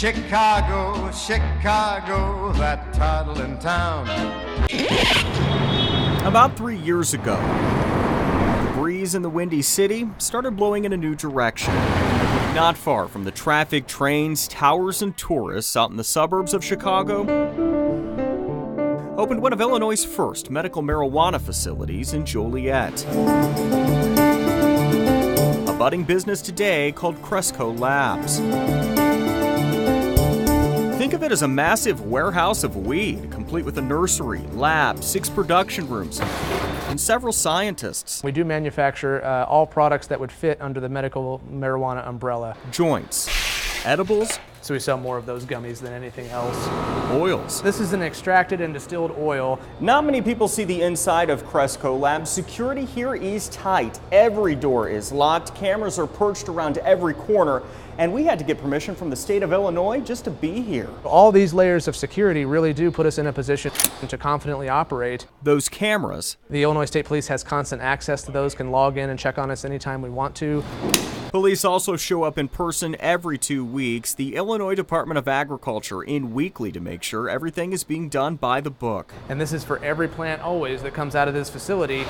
Chicago, Chicago, that toddling town. About 3 years ago, the breeze in the Windy City started blowing in a new direction. Not far from the traffic, trains, towers, and tourists out in the suburbs of Chicago, opened one of Illinois' first medical marijuana facilities in Joliet. A budding business today called Cresco Labs. Think of it as a massive warehouse of weed, complete with a nursery, lab, 6 production rooms, and several scientists. We do manufacture all products that would fit under the medical marijuana umbrella. Joints, edibles, So we sell more of those gummies than anything else. oils. This is an extracted and distilled oil. Not many people see the inside of Cresco Labs. Security here is tight. Every door is locked. Cameras are perched around every corner. And we had to get permission from the state of Illinois just to be here. All these layers of security really do put us in a position to confidently operate. Those cameras. The Illinois State Police has constant access to those, can log in and check on us anytime we want to. Police also show up in person every 2 weeks. The Illinois Department of Agriculture in weekly to make sure everything is being done by the book. And this is for every plant always that comes out of this facility.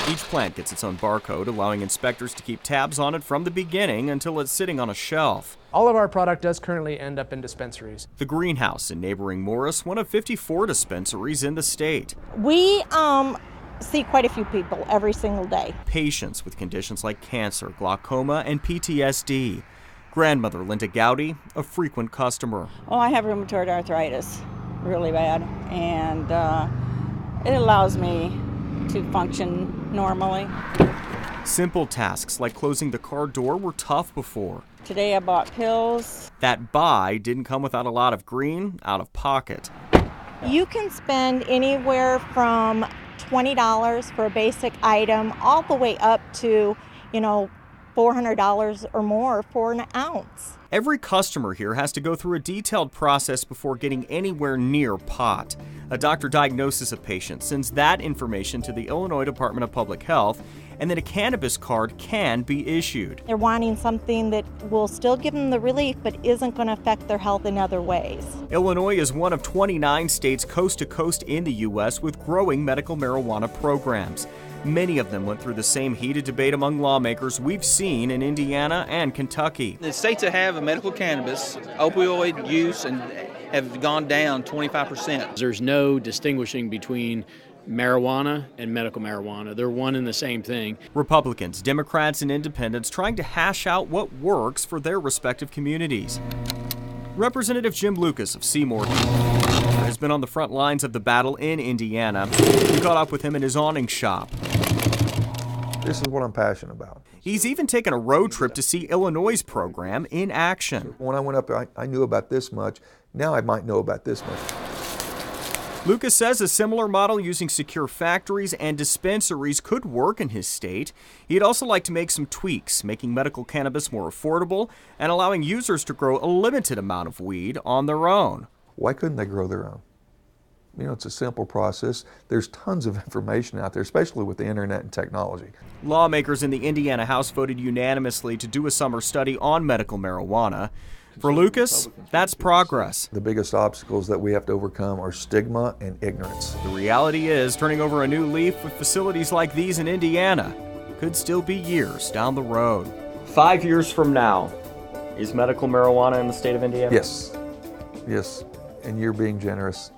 Each plant gets its own barcode, allowing inspectors to keep tabs on it from the beginning until it's sitting on a shelf. All of our product does currently end up in dispensaries. The greenhouse in neighboring Morris, one of 54 dispensaries in the state. We see quite a few people every single day. Patients with conditions like cancer, glaucoma, and PTSD. Grandmother Linda Gowdy, a frequent customer. Oh, I have rheumatoid arthritis, really bad, and it allows me to function normally. Simple tasks like closing the car door were tough before. Today I bought pills. That buy didn't come without a lot of green out of pocket. You can spend anywhere from $20 for a basic item all the way up to, $400 or more for an ounce. Every customer here has to go through a detailed process before getting anywhere near pot. A doctor diagnoses a patient, sends that information to the Illinois Department of Public Health, and then a cannabis card can be issued. They're wanting something that will still give them the relief but isn't going to affect their health in other ways. Illinois is one of 29 states coast to coast in the U.S. with growing medical marijuana programs. Many of them went through the same heated debate among lawmakers we've seen in Indiana and Kentucky. The states that have a medical cannabis, opioid use have gone down 25%. There's no distinguishing between marijuana and medical marijuana. They're one and the same thing. Republicans, Democrats, and independents trying to hash out what works for their respective communities. Representative Jim Lucas of Seymour has been on the front lines of the battle in Indiana. We caught up with him in his awning shop. This is what I'm passionate about. He's even taken a road trip to see Illinois' program in action. When I went up there, I knew about this much. Now I might know about this much. Lucas says a similar model using secure factories and dispensaries could work in his state. He'd also like to make some tweaks, making medical cannabis more affordable and allowing users to grow a limited amount of weed on their own. Why couldn't they grow their own? It's a simple process. There's tons of information out there, especially with the internet and technology. Lawmakers in the Indiana House voted unanimously to do a summer study on medical marijuana. For Lucas, that's progress. The biggest obstacles that we have to overcome are stigma and ignorance. The reality is, turning over a new leaf with facilities like these in Indiana could still be years down the road. 5 years from now, is medical marijuana in the state of Indiana? Yes, and you're being generous,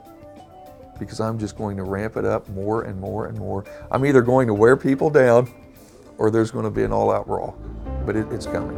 because I'm just going to ramp it up more and more and more. I'm either going to wear people down or there's going to be an all-out brawl, but it's coming.